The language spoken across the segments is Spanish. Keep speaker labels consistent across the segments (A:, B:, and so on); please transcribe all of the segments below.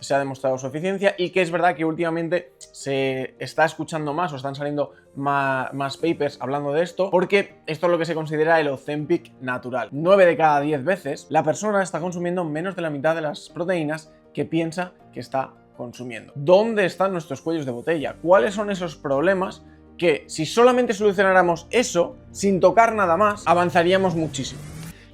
A: se ha demostrado su eficiencia y que es verdad que últimamente se está escuchando más o están saliendo más papers hablando de esto, porque esto es lo que se considera el Ozempic natural. 9 de cada 10 veces la persona está consumiendo menos de la mitad de las proteínas que piensa que está consumiendo. ¿Dónde están nuestros cuellos de botella? ¿Cuáles son esos problemas que, si solamente solucionáramos eso, sin tocar nada más, avanzaríamos muchísimo?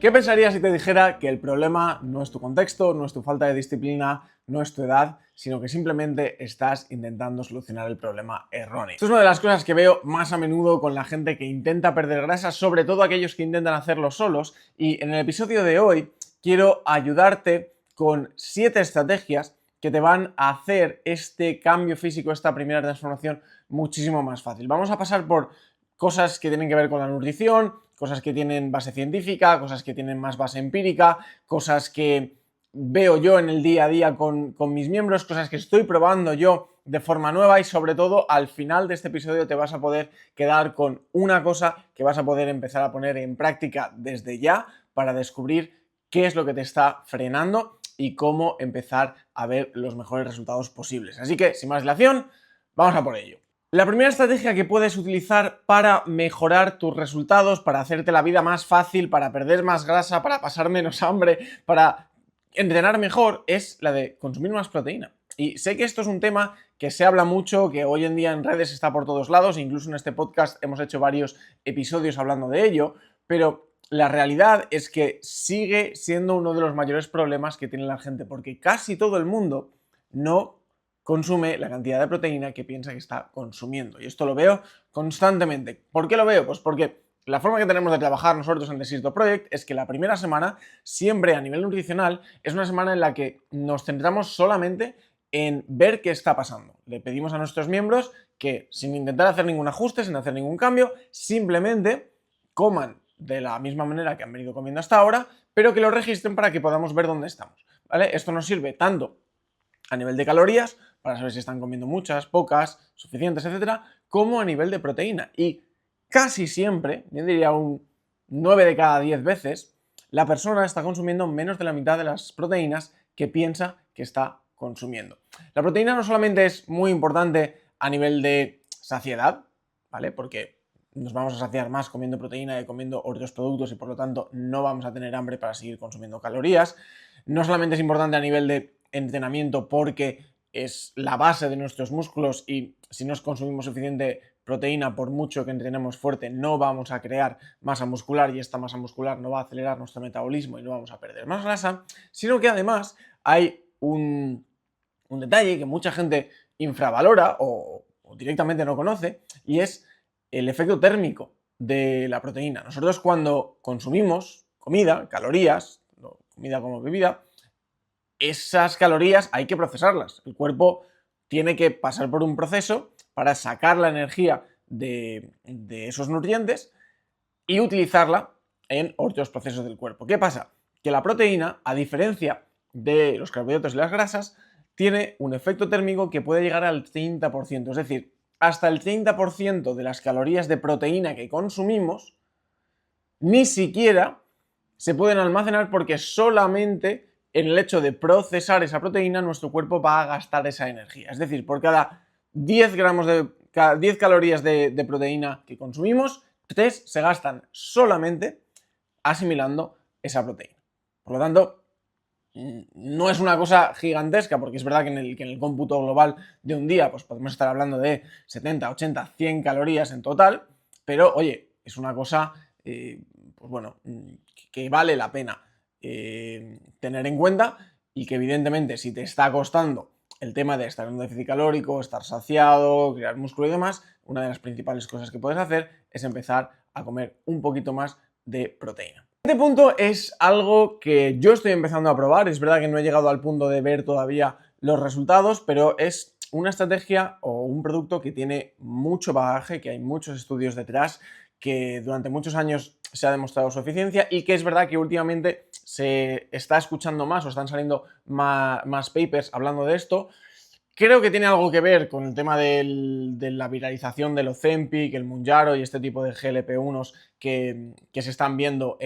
A: ¿Qué pensarías si te dijera que el problema no es tu contexto, no es tu falta de disciplina, no es tu edad, sino que simplemente estás intentando solucionar el problema erróneo? Esto es una de las cosas que veo más a menudo con la gente que intenta perder grasa, sobre todo aquellos que intentan hacerlo solos, y en el episodio de hoy quiero ayudarte con 7 estrategias que te van a hacer este cambio físico, esta primera transformación muchísimo más fácil. Vamos a pasar por cosas que tienen que ver con la nutrición, cosas que tienen base científica, cosas que tienen más base empírica, cosas que veo yo en el día a día con mis miembros, cosas que estoy probando yo de forma nueva y sobre todo al final de este episodio te vas a poder quedar con una cosa que vas a poder empezar a poner en práctica desde ya para descubrir qué es lo que te está frenando y cómo empezar a ver los mejores resultados posibles. Así que, sin más dilación, vamos a por ello. La primera estrategia que puedes utilizar para mejorar tus resultados, para hacerte la vida más fácil, para perder más grasa, para pasar menos hambre, para entrenar mejor, es la de consumir más proteína. Y sé que esto es un tema que se habla mucho, que hoy en día en redes está por todos lados, incluso en este podcast hemos hecho varios episodios hablando de ello, pero la realidad es que sigue siendo uno de los mayores problemas que tiene la gente, porque casi todo el mundo no consume la cantidad de proteína que piensa que está consumiendo. Y esto lo veo constantemente. ¿Por qué lo veo? Pues porque la forma que tenemos de trabajar nosotros en The Sirto Project es que la primera semana, siempre a nivel nutricional, es una semana en la que nos centramos solamente en ver qué está pasando. Le pedimos a nuestros miembros que, sin intentar hacer ningún ajuste, sin hacer ningún cambio, simplemente coman de la misma manera que han venido comiendo hasta ahora, pero que lo registren para que podamos ver dónde estamos, ¿vale? Esto nos sirve tanto a nivel de calorías, para saber si están comiendo muchas, pocas, suficientes, etcétera, como a nivel de proteína. Y casi siempre, yo diría un 9 de cada 10 veces, la persona está consumiendo menos de la mitad de las proteínas que piensa que está consumiendo. La proteína no solamente es muy importante a nivel de saciedad, ¿vale? Porque nos vamos a saciar más comiendo proteína que comiendo otros productos y por lo tanto no vamos a tener hambre para seguir consumiendo calorías. No solamente es importante a nivel de entrenamiento porque es la base de nuestros músculos y si no consumimos suficiente proteína, por mucho que entrenemos fuerte, no vamos a crear masa muscular y esta masa muscular no va a acelerar nuestro metabolismo y no vamos a perder más grasa, sino que además hay un detalle que mucha gente infravalora o directamente no conoce y es el efecto térmico de la proteína. Nosotros cuando consumimos comida, calorías, comida como bebida, esas calorías hay que procesarlas. El cuerpo tiene que pasar por un proceso para sacar la energía de esos nutrientes y utilizarla en otros procesos del cuerpo. ¿Qué pasa? Que la proteína, a diferencia de los carbohidratos y las grasas, tiene un efecto térmico que puede llegar al 30%. Es decir, hasta el 30% de las calorías de proteína que consumimos ni siquiera se pueden almacenar porque solamente en el hecho de procesar esa proteína nuestro cuerpo va a gastar esa energía. Es decir, por cada 10 calorías de proteína que consumimos, 3 se gastan solamente asimilando esa proteína. Por lo tanto, no es una cosa gigantesca, porque es verdad que en el cómputo global de un día pues podemos estar hablando de 70, 80, 100 calorías en total, pero oye, es una cosa pues bueno, que vale la pena tener en cuenta y que evidentemente si te está costando el tema de estar en un déficit calórico, estar saciado, crear músculo y demás, una de las principales cosas que puedes hacer es empezar a comer un poquito más de proteína. Este punto es algo que yo estoy empezando a probar, es verdad que no he llegado al punto de ver todavía los resultados, pero es una estrategia o un producto que tiene mucho bagaje, que hay muchos estudios detrás, que durante muchos años se ha demostrado su eficiencia y que es verdad que últimamente se está escuchando más o están saliendo más papers hablando de esto, Creo que tiene algo que ver con el tema de la viralización del Ozempic, el Mounjaro y este tipo de GLP-1s que se están viendo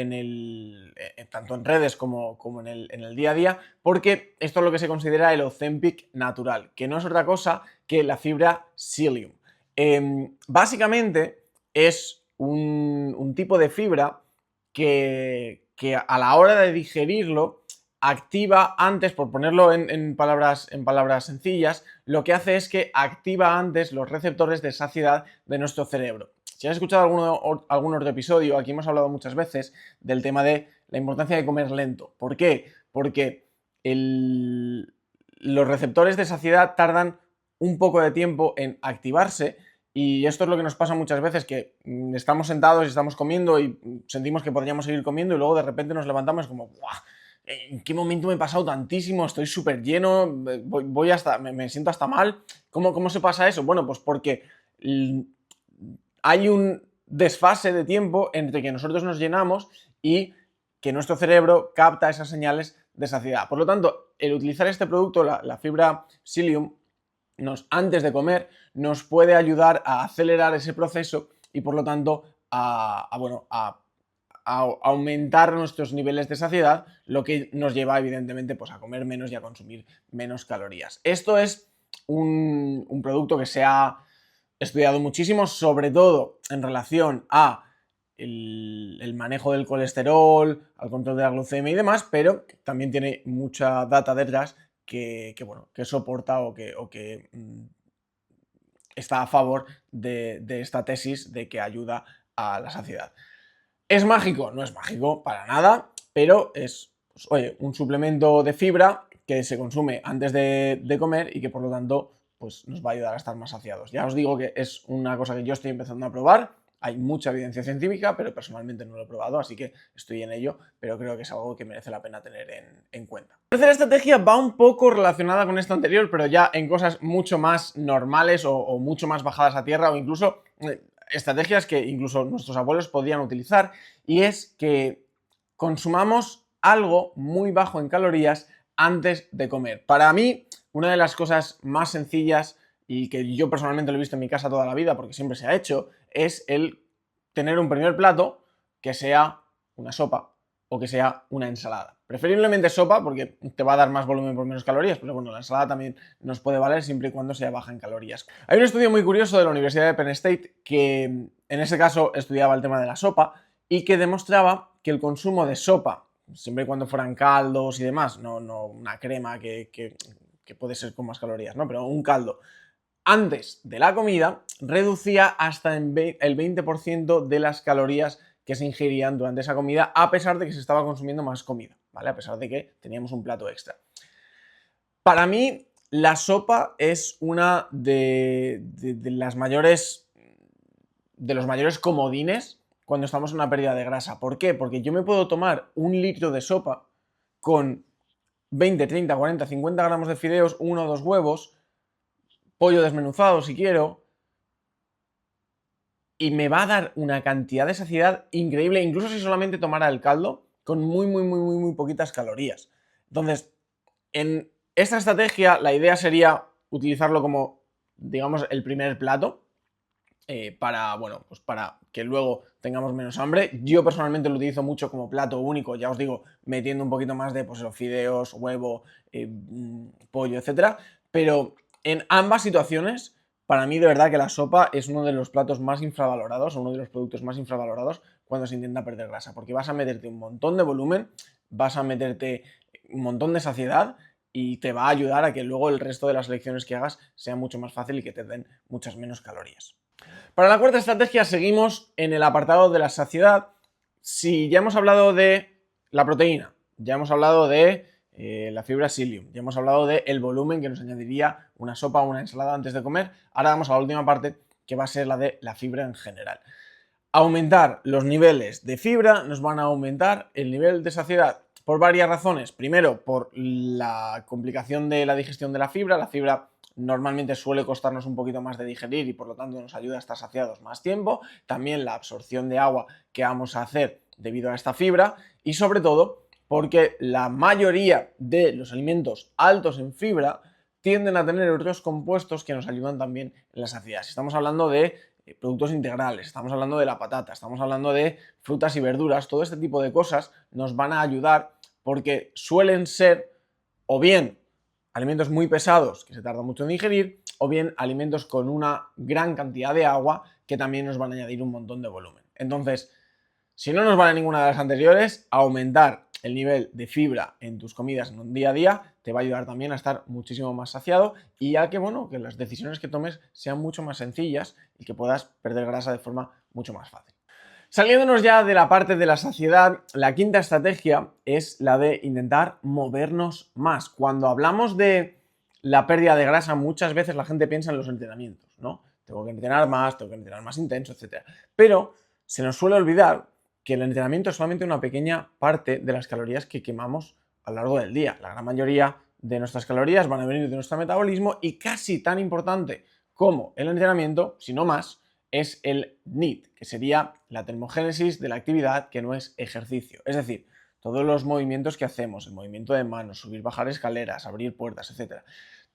A: tanto en redes como en el día a día, porque esto es lo que se considera el Ozempic natural, que no es otra cosa que la fibra psyllium. Básicamente es un tipo de fibra que a la hora de digerirlo activa antes, por ponerlo en palabras sencillas, lo que hace es que activa antes los receptores de saciedad de nuestro cerebro. Si has escuchado algún otro episodio, aquí hemos hablado muchas veces del tema de la importancia de comer lento. ¿Por qué? Porque los receptores de saciedad tardan un poco de tiempo en activarse, y esto es lo que nos pasa muchas veces, que estamos sentados y estamos comiendo y sentimos que podríamos seguir comiendo y luego de repente nos levantamos como ¡buah! ¿En qué momento me he pasado tantísimo? Estoy súper lleno, me siento hasta mal. ¿Cómo se pasa eso? Bueno, pues porque hay un desfase de tiempo entre que nosotros nos llenamos y que nuestro cerebro capta esas señales de saciedad. Por lo tanto, el utilizar este producto, la fibra psyllium, antes de comer, nos puede ayudar a acelerar ese proceso y por lo tanto a aumentar nuestros niveles de saciedad, lo que nos lleva evidentemente pues, a comer menos y a consumir menos calorías. Esto es un producto que se ha estudiado muchísimo, sobre todo en relación a el manejo del colesterol, al control de la glucemia y demás, pero también tiene mucha data detrás que soporta o que está a favor de esta tesis de que ayuda a la saciedad. ¿Es mágico? No es mágico para nada, pero es, pues, oye, un suplemento de fibra que se consume antes de comer y que por lo tanto pues, nos va a ayudar a estar más saciados. Ya os digo que es una cosa que yo estoy empezando a probar. Hay mucha evidencia científica, pero personalmente no lo he probado, así que estoy en ello, pero creo que es algo que merece la pena tener en cuenta. La tercera estrategia va un poco relacionada con esta anterior, pero ya en cosas mucho más normales o mucho más bajadas a tierra, o incluso estrategias que incluso nuestros abuelos podían utilizar, y es que consumamos algo muy bajo en calorías antes de comer. Para mí, una de las cosas más sencillas y que yo personalmente lo he visto en mi casa toda la vida porque siempre se ha hecho, es el tener un primer plato que sea una sopa o que sea una ensalada. Preferiblemente sopa porque te va a dar más volumen por menos calorías, pero bueno, la ensalada también nos puede valer siempre y cuando sea baja en calorías. Hay un estudio muy curioso de la Universidad de Penn State que en ese caso estudiaba el tema de la sopa y que demostraba que el consumo de sopa, siempre y cuando fueran caldos y demás, no una crema que puede ser con más calorías, ¿no? Pero un caldo, antes de la comida, reducía hasta el 20% de las calorías que se ingerían durante esa comida, a pesar de que se estaba consumiendo más comida, ¿vale? A pesar de que teníamos un plato extra. Para mí, la sopa es una de los mayores comodines cuando estamos en una pérdida de grasa. ¿Por qué? Porque yo me puedo tomar 1 litro de sopa con 20, 30, 40, 50 gramos de fideos, 1 o 2 huevos, pollo desmenuzado si quiero, y me va a dar una cantidad de saciedad increíble, incluso si solamente tomara el caldo, con muy poquitas calorías. Entonces, en esta estrategia, la idea sería utilizarlo como, digamos, el primer plato, para que luego tengamos menos hambre. Yo personalmente lo utilizo mucho como plato único, ya os digo, metiendo un poquito más de pues, los fideos, huevo, pollo, etcétera. Pero en ambas situaciones, para mí de verdad que la sopa es uno de los platos más infravalorados, uno de los productos más infravalorados cuando se intenta perder grasa, porque vas a meterte un montón de volumen, vas a meterte un montón de saciedad y te va a ayudar a que luego el resto de las elecciones que hagas sea mucho más fácil y que te den muchas menos calorías. Para la cuarta estrategia seguimos en el apartado de la saciedad. Si ya hemos hablado de la proteína, ya hemos hablado de la fibra psyllium, ya hemos hablado del volumen que nos añadiría una sopa o una ensalada antes de comer, ahora vamos a la última parte que va a ser la de la fibra en general. Aumentar los niveles de fibra nos van a aumentar el nivel de saciedad por varias razones. Primero, por la complicación de la digestión de la fibra. La fibra normalmente suele costarnos un poquito más de digerir y por lo tanto nos ayuda a estar saciados más tiempo. También la absorción de agua que vamos a hacer debido a esta fibra y sobre todo porque la mayoría de los alimentos altos en fibra tienden a tener otros compuestos que nos ayudan también en la saciedad. Si estamos hablando de productos integrales, estamos hablando de la patata, estamos hablando de frutas y verduras, todo este tipo de cosas nos van a ayudar porque suelen ser o bien alimentos muy pesados que se tarda mucho en digerir, o bien alimentos con una gran cantidad de agua que también nos van a añadir un montón de volumen. Entonces, si no nos vale ninguna de las anteriores, aumentar el nivel de fibra en tus comidas en un día a día te va a ayudar también a estar muchísimo más saciado y a que, bueno, que las decisiones que tomes sean mucho más sencillas y que puedas perder grasa de forma mucho más fácil. Saliéndonos ya de la parte de la saciedad, la quinta estrategia es la de intentar movernos más. Cuando hablamos de la pérdida de grasa, muchas veces la gente piensa en los entrenamientos, ¿no? Tengo que entrenar más intenso, etc. Pero se nos suele olvidar que el entrenamiento es solamente una pequeña parte de las calorías que quemamos a lo largo del día. La gran mayoría de nuestras calorías van a venir de nuestro metabolismo y casi tan importante como el entrenamiento, si no más, es el NEAT, que sería la termogénesis de la actividad que no es ejercicio. Es decir, todos los movimientos que hacemos, el movimiento de manos, subir, bajar escaleras, abrir puertas, etc.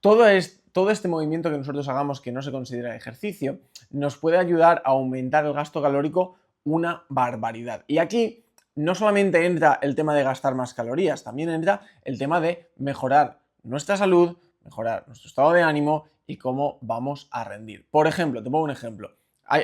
A: Todo este movimiento que nosotros hagamos que no se considera ejercicio nos puede ayudar a aumentar el gasto calórico una barbaridad. Y aquí no solamente entra el tema de gastar más calorías, también entra el tema de mejorar nuestra salud, mejorar nuestro estado de ánimo y cómo vamos a rendir. Por ejemplo, te pongo un ejemplo.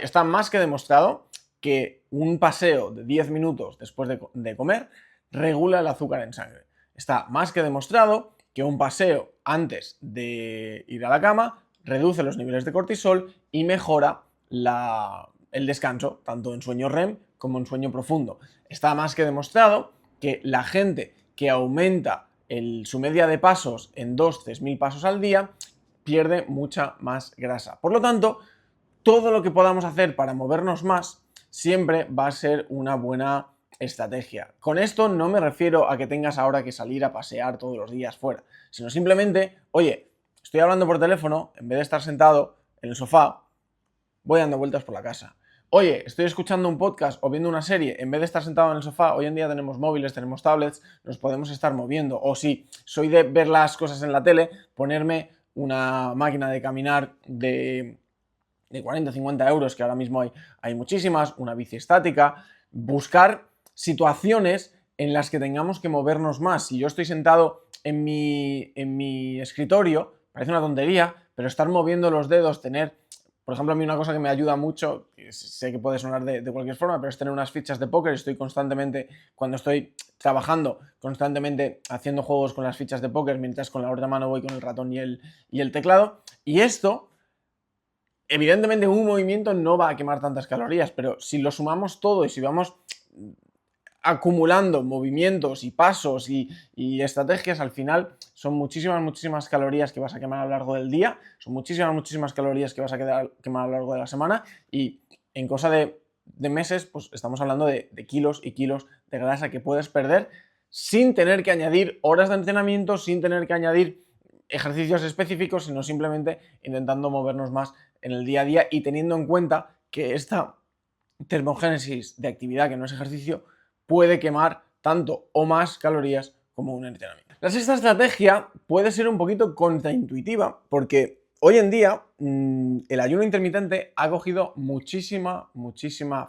A: Está más que demostrado que un paseo de 10 minutos después de comer regula el azúcar en sangre. Está más que demostrado que un paseo antes de ir a la cama reduce los niveles de cortisol y mejora el descanso, tanto en sueño REM como en sueño profundo. Está más que demostrado que la gente que aumenta su media de pasos en 2-3 mil pasos al día pierde mucha más grasa. Por lo tanto, todo lo que podamos hacer para movernos más siempre va a ser una buena estrategia. Con esto no me refiero a que tengas ahora que salir a pasear todos los días fuera, sino simplemente, oye, estoy hablando por teléfono, en vez de estar sentado en el sofá, voy dando vueltas por la casa. Oye, estoy escuchando un podcast o viendo una serie, en vez de estar sentado en el sofá, hoy en día tenemos móviles, tenemos tablets, nos podemos estar moviendo. O si soy de ver las cosas en la tele, ponerme una máquina de caminar de 40-50 euros, que ahora mismo hay muchísimas, una bici estática, buscar situaciones en las que tengamos que movernos más. Si yo estoy sentado en mi escritorio, parece una tontería, pero estar moviendo los dedos, por ejemplo, a mí una cosa que me ayuda mucho, que sé que puede sonar de cualquier forma, pero es tener unas fichas de póker. Estoy constantemente, cuando estoy trabajando, constantemente haciendo juegos con las fichas de póker, mientras con la otra mano voy con el ratón y el teclado. Y esto, evidentemente, un movimiento no va a quemar tantas calorías, pero si lo sumamos todo y si vamos acumulando movimientos y pasos y estrategias, al final son muchísimas calorías que vas a quemar a lo largo del día, son muchísimas calorías que vas a quemar a lo largo de la semana y en cosa de meses, pues estamos hablando de kilos y kilos de grasa que puedes perder sin tener que añadir horas de entrenamiento, sin tener que añadir ejercicios específicos, sino simplemente intentando movernos más en el día a día y teniendo en cuenta que esta termogénesis de actividad que no es ejercicio puede quemar tanto o más calorías como un entrenamiento. La sexta estrategia puede ser un poquito contraintuitiva porque hoy en día el ayuno intermitente ha cogido muchísima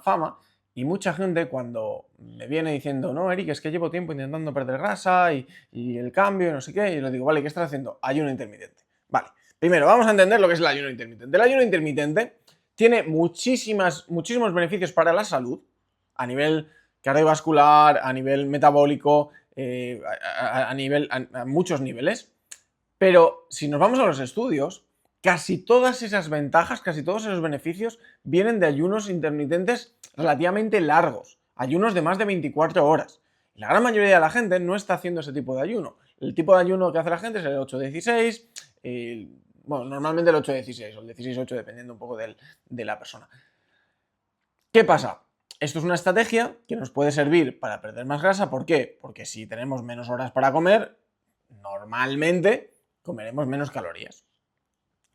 A: fama y mucha gente cuando me viene diciendo, no, Eric, es que llevo tiempo intentando perder grasa y el cambio y no sé qué, y le digo, vale, ¿qué estás haciendo? Ayuno intermitente. Vale, primero vamos a entender lo que es el ayuno intermitente. El ayuno intermitente tiene muchísimos beneficios para la salud a nivel cardiovascular, a nivel metabólico, a muchos niveles, pero si nos vamos a los estudios, casi todas esas ventajas, casi todos esos beneficios vienen de ayunos intermitentes relativamente largos, ayunos de más de 24 horas. La gran mayoría de la gente no está haciendo ese tipo de ayuno. El tipo de ayuno que hace la gente es el 8-16, bueno, normalmente el 8-16 o el 16-8, dependiendo un poco de la persona. ¿Qué pasa? Esto es una estrategia que nos puede servir para perder más grasa. ¿Por qué? Porque si tenemos menos horas para comer, normalmente comeremos menos calorías.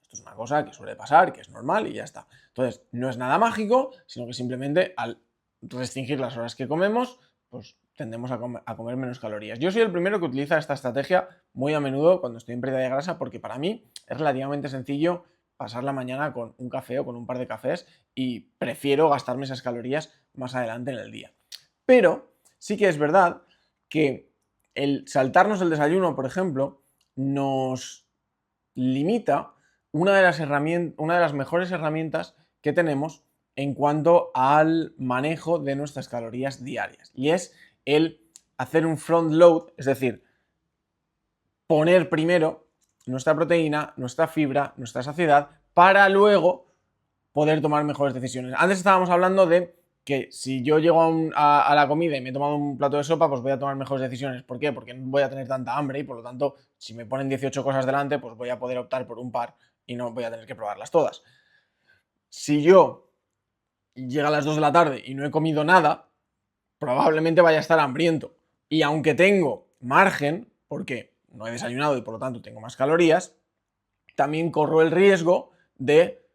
A: Esto es una cosa que suele pasar, que es normal y ya está. Entonces, no es nada mágico, sino que simplemente al restringir las horas que comemos, pues tendemos a comer menos calorías. Yo soy el primero que utiliza esta estrategia muy a menudo cuando estoy en pérdida de grasa, porque para mí es relativamente sencillo pasar la mañana con un café o con un par de cafés y prefiero gastarme esas calorías más adelante en el día. Pero sí que es verdad que el saltarnos el desayuno, por ejemplo, nos limita una de las mejores herramientas que tenemos en cuanto al manejo de nuestras calorías diarias, y es el hacer un front load, es decir, poner primero nuestra proteína, nuestra fibra, nuestra saciedad, para luego poder tomar mejores decisiones. Antes estábamos hablando de que si yo llego a la comida y me he tomado un plato de sopa, pues voy a tomar mejores decisiones. ¿Por qué? Porque no voy a tener tanta hambre y por lo tanto, si me ponen 18 cosas delante, pues voy a poder optar por un par y no voy a tener que probarlas todas. Si yo llego a las 2 de la tarde y no he comido nada, probablemente vaya a estar hambriento. Y aunque tengo margen, porque no he desayunado y por lo tanto tengo más calorías, también corro el riesgo de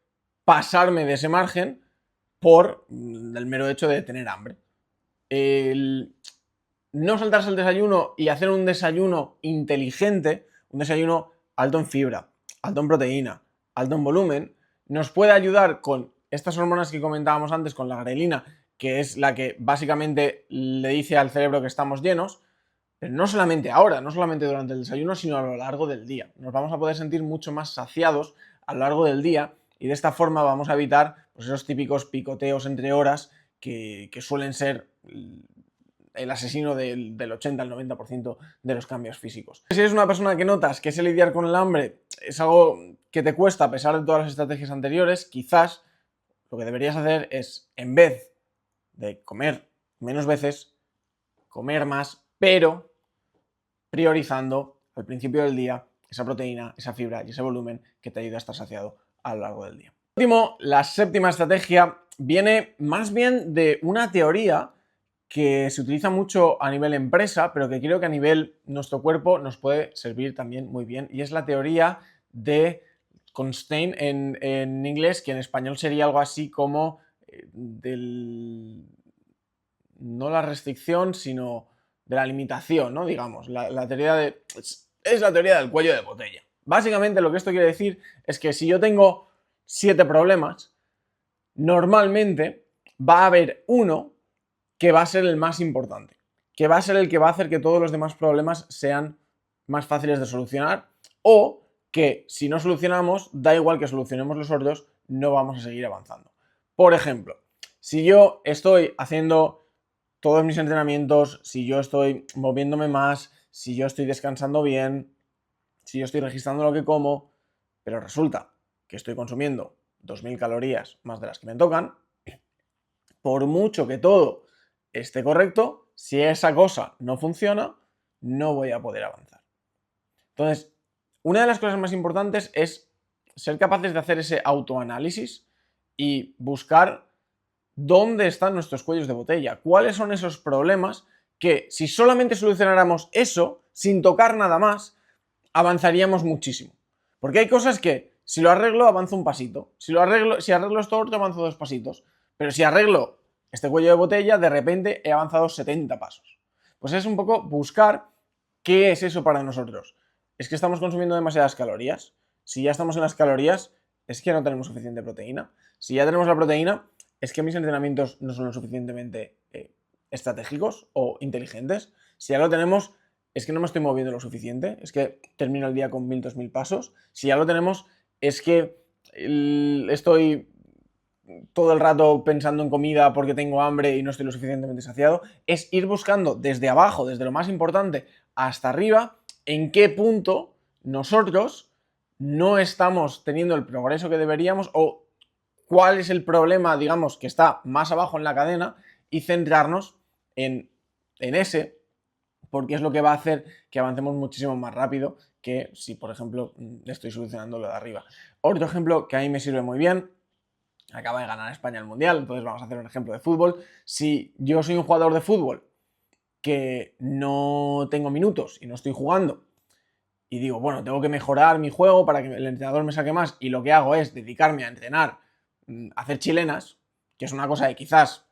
A: pasarme de ese margen por el mero hecho de tener hambre. El no saltarse el desayuno y hacer un desayuno inteligente, un desayuno alto en fibra, alto en proteína, alto en volumen, nos puede ayudar con estas hormonas que comentábamos antes, con la grelina, que es la que básicamente le dice al cerebro que estamos llenos, pero no solamente ahora, no solamente durante el desayuno, sino a lo largo del día. Nos vamos a poder sentir mucho más saciados a lo largo del día y de esta forma vamos a evitar pues, esos típicos picoteos entre horas que suelen ser el asesino del 80 al 90% de los cambios físicos. Si eres una persona que notas que ese lidiar con el hambre es algo que te cuesta a pesar de todas las estrategias anteriores, quizás lo que deberías hacer es, en vez de comer menos veces, comer más, pero priorizando al principio del día esa proteína, esa fibra y ese volumen que te ayuda a estar saciado a lo largo del día. Por último, la séptima estrategia viene más bien de una teoría que se utiliza mucho a nivel empresa, pero que creo que a nivel nuestro cuerpo nos puede servir también muy bien, y es la teoría de constraint en inglés, que en español sería algo así como no la restricción, sino de la limitación, ¿no? Digamos, la teoría es la teoría del cuello de botella. Básicamente lo que esto quiere decir es que si yo tengo 7 problemas, normalmente va a haber uno que va a ser el más importante, que va a ser el que va a hacer que todos los demás problemas sean más fáciles de solucionar, o que si no solucionamos, da igual que solucionemos los otros, no vamos a seguir avanzando. Por ejemplo, si yo estoy haciendo todos mis entrenamientos, si yo estoy moviéndome más, si yo estoy descansando bien, si yo estoy registrando lo que como, pero resulta que estoy consumiendo 2000 calorías más de las que me tocan, por mucho que todo esté correcto, si esa cosa no funciona, no voy a poder avanzar. Entonces, una de las cosas más importantes es ser capaces de hacer ese autoanálisis y buscar dónde están nuestros cuellos de botella, cuáles son esos problemas que, si solamente solucionáramos eso, sin tocar nada más, avanzaríamos muchísimo. Porque hay cosas que, si lo arreglo, avanzo un pasito. Si arreglo esto otro, avanzo 2 pasitos. Pero si arreglo este cuello de botella, de repente he avanzado 70 pasos. Pues es un poco buscar qué es eso para nosotros. ¿Es que estamos consumiendo demasiadas calorías? Si ya estamos en las calorías, es que no tenemos suficiente proteína. Si ya tenemos la proteína, es que mis entrenamientos no son lo suficientemente estratégicos o inteligentes. Si ya lo tenemos, es que no me estoy moviendo lo suficiente. Es que termino el día con 1000, 2000 pasos. Si ya lo tenemos, es que estoy todo el rato pensando en comida porque tengo hambre y no estoy lo suficientemente saciado. Es ir buscando desde abajo, desde lo más importante, hasta arriba, en qué punto nosotros no estamos teniendo el progreso que deberíamos, o cuál es el problema, digamos, que está más abajo en la cadena, y centrarnos en ese, porque es lo que va a hacer que avancemos muchísimo más rápido que si, por ejemplo, estoy solucionando lo de arriba. Otro ejemplo que a mí me sirve muy bien: acaba de ganar España el Mundial, entonces vamos a hacer un ejemplo de fútbol. Si yo soy un jugador de fútbol que no tengo minutos y no estoy jugando, y digo, bueno, tengo que mejorar mi juego para que el entrenador me saque más, y lo que hago es dedicarme a entrenar, a hacer chilenas, que es una cosa que quizás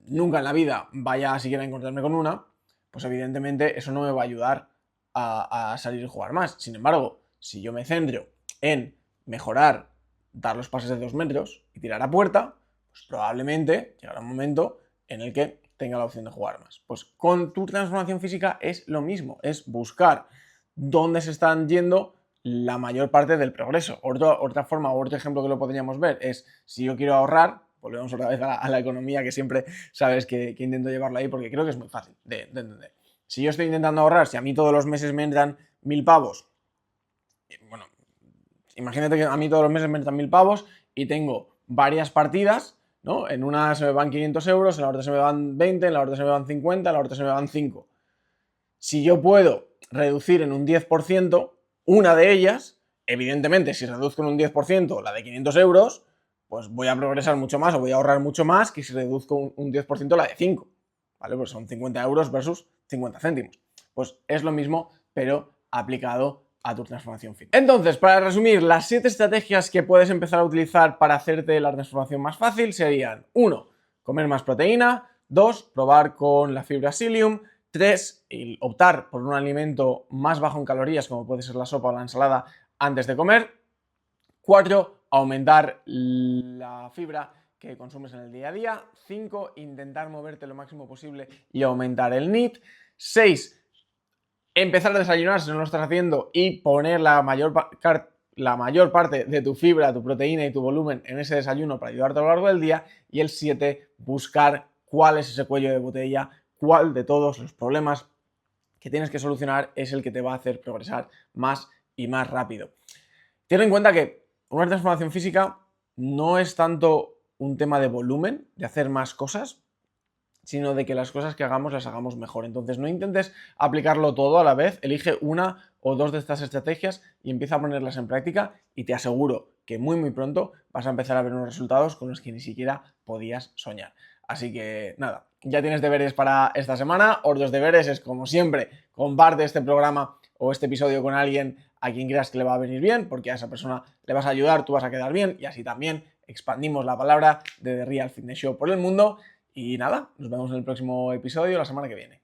A: nunca en la vida vaya a siquiera a encontrarme con una, pues evidentemente eso no me va a ayudar a salir y jugar más. Sin embargo, si yo me centro en mejorar, dar los pases de 2 metros y tirar a puerta, pues probablemente llegará un momento en el que tenga la opción de jugar más. Pues con tu transformación física es lo mismo, es buscar dónde se están yendo la mayor parte del progreso. Otra forma, o otro ejemplo que lo podríamos ver es, si yo quiero ahorrar, volvemos otra vez a la economía, que siempre sabes que intento llevarlo ahí, porque creo que es muy fácil de entender. Si yo estoy intentando ahorrar, si a mí todos los meses me entran 1000 pavos, bueno, imagínate que a mí todos los meses me entran 1000 pavos y tengo varias partidas, ¿no? En una se me van 500 euros, en la otra se me van 20, en la otra se me van 50, en la otra se me van 5. Si yo puedo reducir en un 10% una de ellas, evidentemente, si reduzco en un 10% la de 500 euros, pues voy a progresar mucho más o voy a ahorrar mucho más que si reduzco un 10% la de 5. ¿Vale? Pues son 50 euros versus 50 céntimos. Pues es lo mismo, pero aplicado a tu transformación física. Entonces, para resumir, las 7 estrategias que puedes empezar a utilizar para hacerte la transformación más fácil serían: 1. Comer más proteína. 2. Probar con la fibra psyllium. 3. Optar por un alimento más bajo en calorías, como puede ser la sopa o la ensalada, antes de comer. 4. Aumentar la fibra que consumes en el día a día. 5. Intentar moverte lo máximo posible y aumentar el NEAT. 6. Empezar a desayunar si no lo estás haciendo y poner la mayor parte de tu fibra, tu proteína y tu volumen en ese desayuno para ayudarte a lo largo del día. Y el 7. Buscar cuál es ese cuello de botella, cuál de todos los problemas que tienes que solucionar es el que te va a hacer progresar más y más rápido. Ten en cuenta que una transformación física no es tanto un tema de volumen, de hacer más cosas, sino de que las cosas que hagamos las hagamos mejor. Entonces no intentes aplicarlo todo a la vez, elige una o dos de estas estrategias y empieza a ponerlas en práctica y te aseguro que muy pronto vas a empezar a ver unos resultados con los que ni siquiera podías soñar. Así que nada, ya tienes deberes para esta semana. Otros deberes es, como siempre, comparte este programa o este episodio con alguien a quien creas que le va a venir bien, porque a esa persona le vas a ayudar, tú vas a quedar bien y así también expandimos la palabra de The Real Fitness Show por el mundo. Y nada, nos vemos en el próximo episodio la semana que viene.